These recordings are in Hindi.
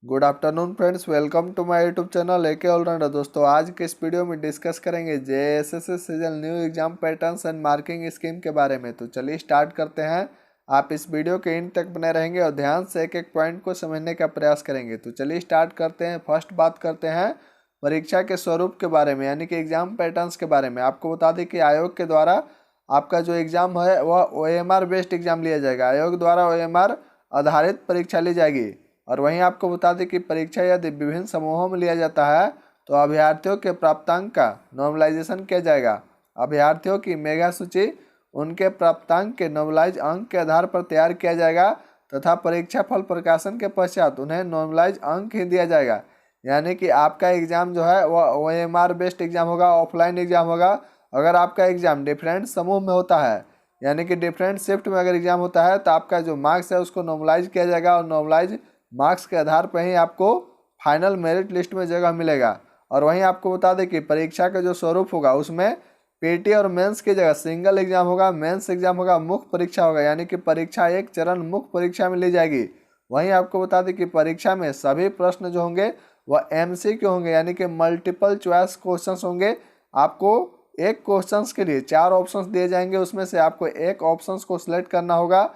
Good afternoon friends, welcome to my YouTube channel AK allrounder. दोस्तों, आज के इस वीडियो में डिस्कस करेंगे JSSC season new exam patterns and marking scheme के बारे में। तो चलिए स्टार्ट करते हैं। आप इस वीडियो के एंड तक बने रहेंगे और ध्यान से एक एक पॉइंट को समझने का प्रयास करेंगे। तो चलिए स्टार्ट करते हैं। फर्स्ट बात करते हैं परीक्षा के स्वरूप के बारे में, यानी कि एग्जाम पैटर्न्स के बारे में। आपको बता दें कि आयोग के द्वारा आपका जो एग्जाम है वह ओएमआर बेस्ड एग्जाम लिया जाएगा। आयोग द्वारा ओएमआर आधारित परीक्षा ली जाएगी। और वहीं आपको बता दें कि परीक्षा यदि विभिन्न समूहों में लिया जाता है तो अभ्यर्थियों के प्राप्तांक का नॉर्मलाइजेशन किया जाएगा। अभ्यर्थियों की मेगा सूची उनके प्राप्तांक के नॉर्मलाइज अंक के आधार पर तैयार किया जाएगा तथा परीक्षा फल प्रकाशन के पश्चात उन्हें नॉर्मलाइज अंक ही दिया जाएगा। यानी कि आपका एग्जाम जो है वह ओएमआर बेस्ड एग्जाम होगा, ऑफलाइन एग्जाम होगा। अगर आपका एग्जाम डिफरेंट समूह में होता है, यानी कि डिफरेंट शिफ्ट में अगर एग्जाम होता है, तो आपका जो मार्क्स है उसको नॉर्मलाइज किया जाएगा और नॉर्मलाइज मार्क्स के आधार पर ही आपको फाइनल मेरिट लिस्ट में जगह मिलेगा। और वहीं आपको बता दें कि परीक्षा का जो स्वरूप होगा उसमें पीटी और मेंस की जगह सिंगल एग्जाम होगा, मेंस एग्जाम होगा, मुख्य परीक्षा होगा। यानी कि परीक्षा एक चरण मुख्य परीक्षा में ली जाएगी। वहीं आपको बता दें कि परीक्षा में सभी प्रश्न जो होंगे वह एमसीक्यू होंगे, यानी कि मल्टीपल चॉइस क्वेश्चंस होंगे। आपको एक क्वेश्चंस के लिए 4 ऑप्शंस दिए जाएंगे, उसमें से आपको एक ऑप्शंस को सिलेक्ट करना होगा।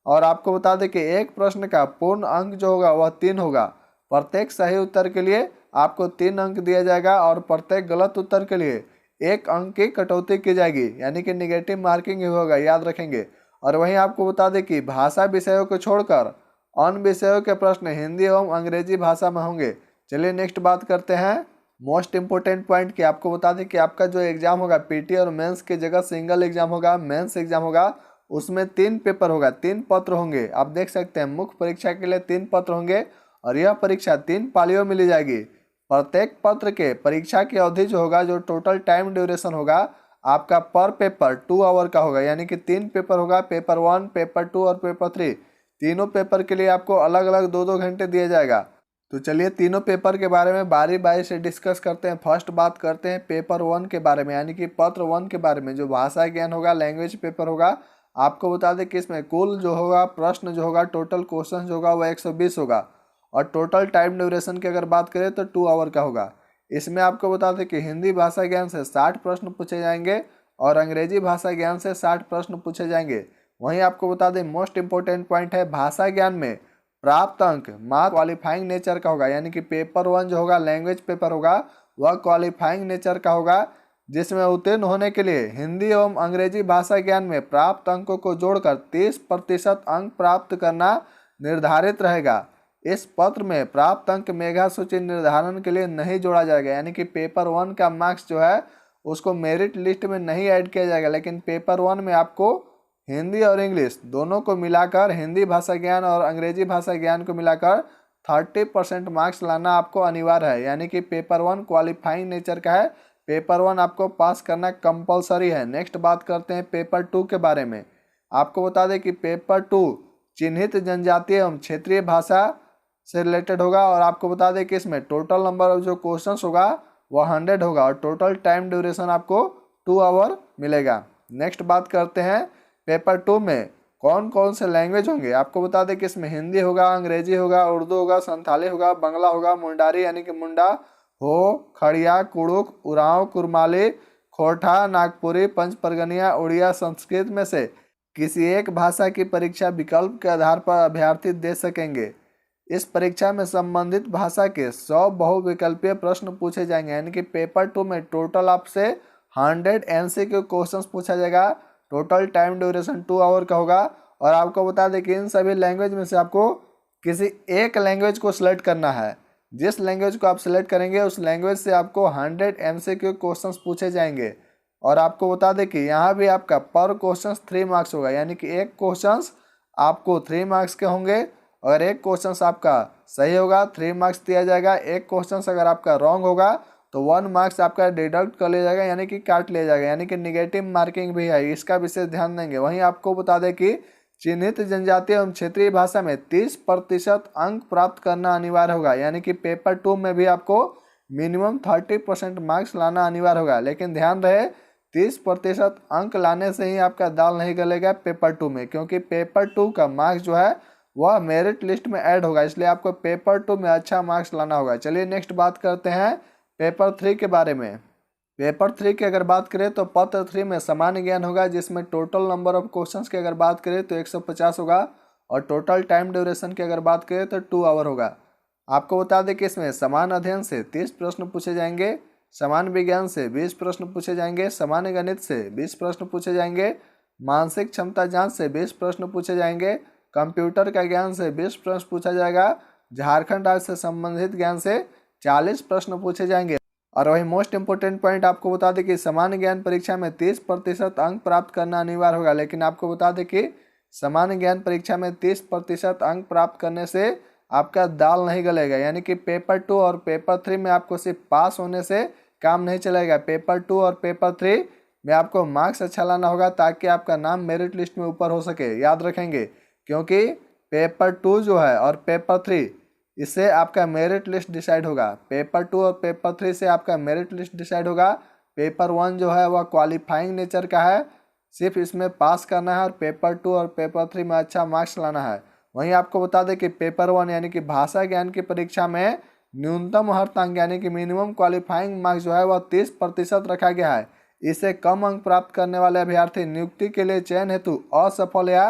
और आपको बता दें कि एक प्रश्न का पूर्ण अंक जो होगा वह 3 होगा। प्रत्येक सही उत्तर के लिए आपको 3 अंक दिया जाएगा और प्रत्येक गलत उत्तर के लिए 1 अंक की कटौती की जाएगी, यानी कि निगेटिव मार्किंग ही होगा, याद रखेंगे। और वहीं आपको बता दें कि भाषा विषयों को छोड़कर अन्य विषयों के प्रश्न हिंदी एवं अंग्रेजी भाषा में होंगे। चलिए नेक्स्ट बात करते हैं मोस्ट इंपोर्टेंट पॉइंट की। आपको बता दें कि आपका जो एग्जाम होगा पीटी और मेंस की जगह सिंगल एग्जाम होगा, मेंस एग्जाम होगा। उसमें 3 पेपर होगा, 3 पत्र होंगे। आप देख सकते हैं मुख्य परीक्षा के लिए 3 पत्र होंगे और यह परीक्षा 3 पालियों में ली जाएगी। प्रत्येक पत्र के परीक्षा की अवधि जो होगा, जो टोटल टाइम ड्यूरेशन होगा आपका पर पेपर 2 आवर का होगा। यानी कि 3 पेपर होगा, पेपर 1, पेपर 2 और पेपर 3। तीनों पेपर के लिए आपको अलग अलग 2-2 घंटे दिया जाएगा। तो चलिए तीनों पेपर के बारे में बारी बारी से डिस्कस करते हैं। फर्स्ट बात करते हैं पेपर 1 के बारे में, यानी कि पत्र 1 के बारे में, जो भाषा ज्ञान होगा, लैंग्वेज पेपर होगा। आपको बता दें कि इसमें कुल जो होगा प्रश्न जो होगा, टोटल क्वेश्चन जो होगा वह 120 होगा। और टोटल टाइम ड्यूरेशन की अगर बात करें तो 2 आवर का होगा। इसमें आपको बता दें कि हिंदी भाषा ज्ञान से 60 प्रश्न पूछे जाएंगे और अंग्रेजी भाषा ज्ञान से 60 प्रश्न पूछे जाएंगे। वहीं आपको बता दें मोस्ट इंपोर्टेंट पॉइंट है भाषा ज्ञान में प्राप्त अंक मात्र क्वालिफाइंग नेचर का होगा। यानी कि पेपर 1 जो होगा लैंग्वेज पेपर होगा वह क्वालिफाइंग नेचर का होगा, जिसमें उत्तीर्ण होने के लिए हिंदी एवं अंग्रेजी भाषा ज्ञान में प्राप्त अंकों को जोड़कर 30% अंक प्राप्त करना निर्धारित रहेगा। इस पत्र में प्राप्त अंक मेगा सूची निर्धारण के लिए नहीं जोड़ा जाएगा। यानी कि पेपर 1 का मार्क्स जो है उसको मेरिट लिस्ट में नहीं ऐड किया जाएगा, लेकिन पेपर 1 में आपको हिंदी और इंग्लिश दोनों को मिलाकर, हिंदी भाषा ज्ञान और अंग्रेजी भाषा ज्ञान को मिलाकर 30% मार्क्स लाना आपको अनिवार्य है। यानी कि पेपर 1 क्वालिफाइंग नेचर का है, पेपर 1 आपको पास करना कंपलसरी है। नेक्स्ट बात करते हैं पेपर 2 के बारे में। आपको बता दें कि पेपर 2 चिन्हित जनजातीय एवं क्षेत्रीय भाषा से रिलेटेड होगा। और आपको बता दें कि इसमें टोटल नंबर ऑफ जो क्वेश्चंस होगा वह 100 होगा और टोटल टाइम ड्यूरेशन आपको 2 आवर मिलेगा। नेक्स्ट बात करते हैं पेपर 2 में कौन कौन से लैंग्वेज होंगे। आपको बता दें कि इसमें हिंदी होगा, अंग्रेजी होगा, उर्दू होगा, संथाली होगा, बंगला होगा, मुंडारी यानी कि मुंडा हो, खड़िया, कुड़ुक, उरांव, कुरमाली, खोरठा, नागपुरी, पंचपरगनिया, उड़िया, संस्कृत में से किसी एक भाषा की परीक्षा विकल्प के आधार पर अभ्यर्थी दे सकेंगे। इस परीक्षा में संबंधित भाषा के 100 बहुविकल्पीय प्रश्न पूछे जाएंगे। यानी कि पेपर 2 में टोटल आपसे 100 एमसीक्यू क्वेश्चंस पूछा जाएगा। टोटल टाइम ड्यूरेशन 2 आवर का होगा। और आपको बता दें कि इन सभी लैंग्वेज में से आपको किसी एक लैंग्वेज को सिलेक्ट करना है। जिस लैंग्वेज को आप सिलेक्ट करेंगे उस लैंग्वेज से आपको 100 एमसीक्यू क्वेश्चंस पूछे जाएंगे। और आपको बता दें कि यहाँ भी आपका पर क्वेश्चन 3 मार्क्स होगा। यानी कि एक क्वेश्चन आपको 3 मार्क्स के होंगे। अगर एक क्वेश्चन आपका सही होगा 3 मार्क्स दिया जाएगा। एक क्वेश्चन अगर आपका रॉन्ग होगा तो 1 मार्क्स आपका डिडक्ट कर लिया जाएगा, यानी कि काट लिया जाएगा। यानी कि निगेटिव मार्किंग भी है, इसका विशेष ध्यान देंगे। वहीं आपको बता दें कि चिन्हित जनजातीय एवं क्षेत्रीय भाषा में 30% अंक प्राप्त करना अनिवार्य होगा। यानी कि पेपर 2 में भी आपको मिनिमम 30% मार्क्स लाना अनिवार्य होगा। लेकिन ध्यान रहे 30% अंक लाने से ही आपका दाल नहीं गलेगा पेपर 2 में, क्योंकि पेपर 2 का मार्क्स जो है वह मेरिट लिस्ट में ऐड होगा, इसलिए आपको पेपर 2 में अच्छा मार्क्स लाना होगा। चलिए नेक्स्ट बात करते हैं पेपर 3 के बारे में। पेपर 3 की अगर बात करें तो पत्र 3 में सामान्य ज्ञान होगा, जिसमें टोटल नंबर ऑफ क्वेश्चंस की अगर बात करें तो 150 होगा और टोटल टाइम ड्यूरेशन की अगर बात करें तो 2 आवर होगा। आपको बता दें कि इसमें समान अध्ययन से 30 प्रश्न पूछे जाएंगे, समान विज्ञान से 20 प्रश्न पूछे जाएंगे, सामान्य गणित से 20 प्रश्न पूछे जाएंगे, मानसिक क्षमता जांच से 20 प्रश्न पूछे जाएंगे, कंप्यूटर का ज्ञान से 20 प्रश्न पूछा जाएगा, झारखंड राज्य से संबंधित ज्ञान से 40 प्रश्न पूछे जाएंगे। और वही मोस्ट इंपोर्टेंट पॉइंट आपको बता दें कि सामान्य ज्ञान परीक्षा में 30% अंक प्राप्त करना अनिवार्य होगा, लेकिन आपको बता दें कि सामान्य ज्ञान परीक्षा में 30% अंक प्राप्त करने से आपका दाल नहीं गलेगा, यानी कि पेपर 2 और पेपर 3 में आपको सिर्फ पास होने से काम नहीं चलेगा। पेपर 2 और पेपर 3 में आपको मार्क्स अच्छा लाना होगा ताकि आपका नाम मेरिट लिस्ट में ऊपर हो सके। याद रखेंगे, क्योंकि पेपर 2 जो है और पेपर 3 इससे आपका मेरिट लिस्ट डिसाइड होगा। पेपर 2 और पेपर 3 से आपका मेरिट लिस्ट डिसाइड होगा। पेपर 1 जो है वह क्वालिफाइंग नेचर का है, सिर्फ इसमें पास करना है, और पेपर 2 और पेपर 3 में अच्छा मार्क्स लाना है। वहीं आपको बता दें कि पेपर 1 यानी कि भाषा ज्ञान की परीक्षा में न्यूनतम अर्धांक यानी कि मिनिमम क्वालिफाइंग मार्क्स जो है वह 30% रखा गया है। इससे कम अंक प्राप्त करने वाले अभ्यर्थी नियुक्ति के लिए चयन हेतु असफल या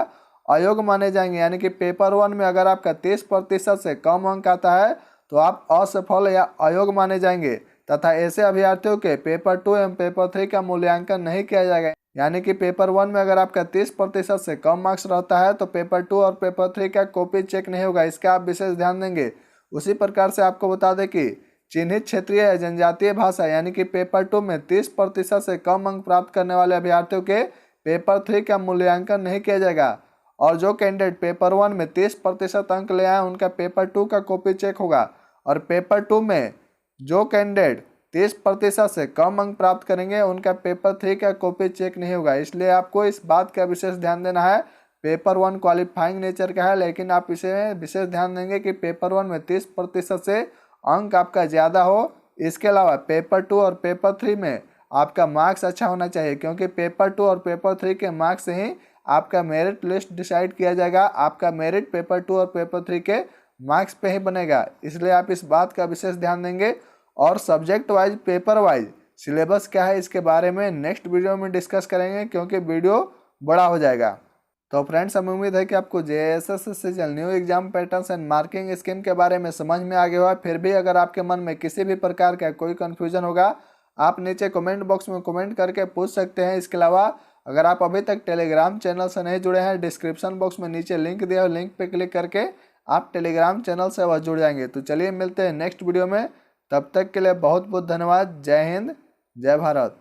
अयोग्य माने जाएंगे, यानी कि पेपर 1 में अगर आपका 30% से कम अंक आता है तो आप असफल या अयोग्य माने जाएंगे, तथा ऐसे अभ्यर्थियों के पेपर 2 एवं पेपर 3 का मूल्यांकन नहीं किया जाएगा। यानी कि पेपर 1 में अगर आपका 30% से कम मार्क्स रहता है तो पेपर 2 और पेपर 3 का कॉपी चेक नहीं होगा, इसका आप विशेष ध्यान देंगे। उसी प्रकार से आपको बता दें कि चिन्हित क्षेत्रीय या जनजातीय भाषा यानी कि पेपर 2 में 30% से कम अंक प्राप्त करने वाले अभ्यर्थियों के पेपर 3 का मूल्यांकन नहीं किया जाएगा, और जो कैंडिडेट पेपर 1 में 30% अंक ले आए उनका पेपर 2 का कॉपी चेक होगा, और पेपर 2 में जो कैंडिडेट 30% से कम अंक प्राप्त करेंगे उनका पेपर 3 का कॉपी चेक नहीं होगा। इसलिए आपको इस बात का विशेष ध्यान देना है। पेपर 1 क्वालिफाइंग नेचर का है, लेकिन आप इसे विशेष ध्यान देंगे कि पेपर 1 में 30% से अंक आपका ज़्यादा हो। इसके अलावा पेपर 2 और पेपर 3 में आपका मार्क्स अच्छा होना चाहिए, क्योंकि पेपर 2 और पेपर 3 के मार्क्स से ही आपका मेरिट लिस्ट डिसाइड किया जाएगा। आपका मेरिट पेपर 2 और पेपर 3 के मार्क्स पे ही बनेगा, इसलिए आप इस बात का विशेष ध्यान देंगे। और subject wise paper wise syllabus क्या है इसके बारे में नेक्स्ट वीडियो में डिस्कस करेंगे, क्योंकि वीडियो बड़ा हो जाएगा। तो फ्रेंड्स, हमें उम्मीद है कि आपको JSS season new exam patterns and marking scheme के बारे में समझ में आ गया हुआ। फिर भी अगर आपके मन में किसी भी प्रकार का कोई कन्फ्यूजन होगा आप नीचे कमेंट बॉक्स में कमेंट करके पूछ सकते हैं। इसके अलावा अगर आप अभी तक टेलीग्राम चैनल से नहीं जुड़े हैं, डिस्क्रिप्शन बॉक्स में नीचे लिंक दिया है, लिंक पे क्लिक करके आप टेलीग्राम चैनल से वह जुड़ जाएंगे। तो चलिए मिलते हैं नेक्स्ट वीडियो में, तब तक के लिए बहुत बहुत धन्यवाद। जय हिंद, जय भारत।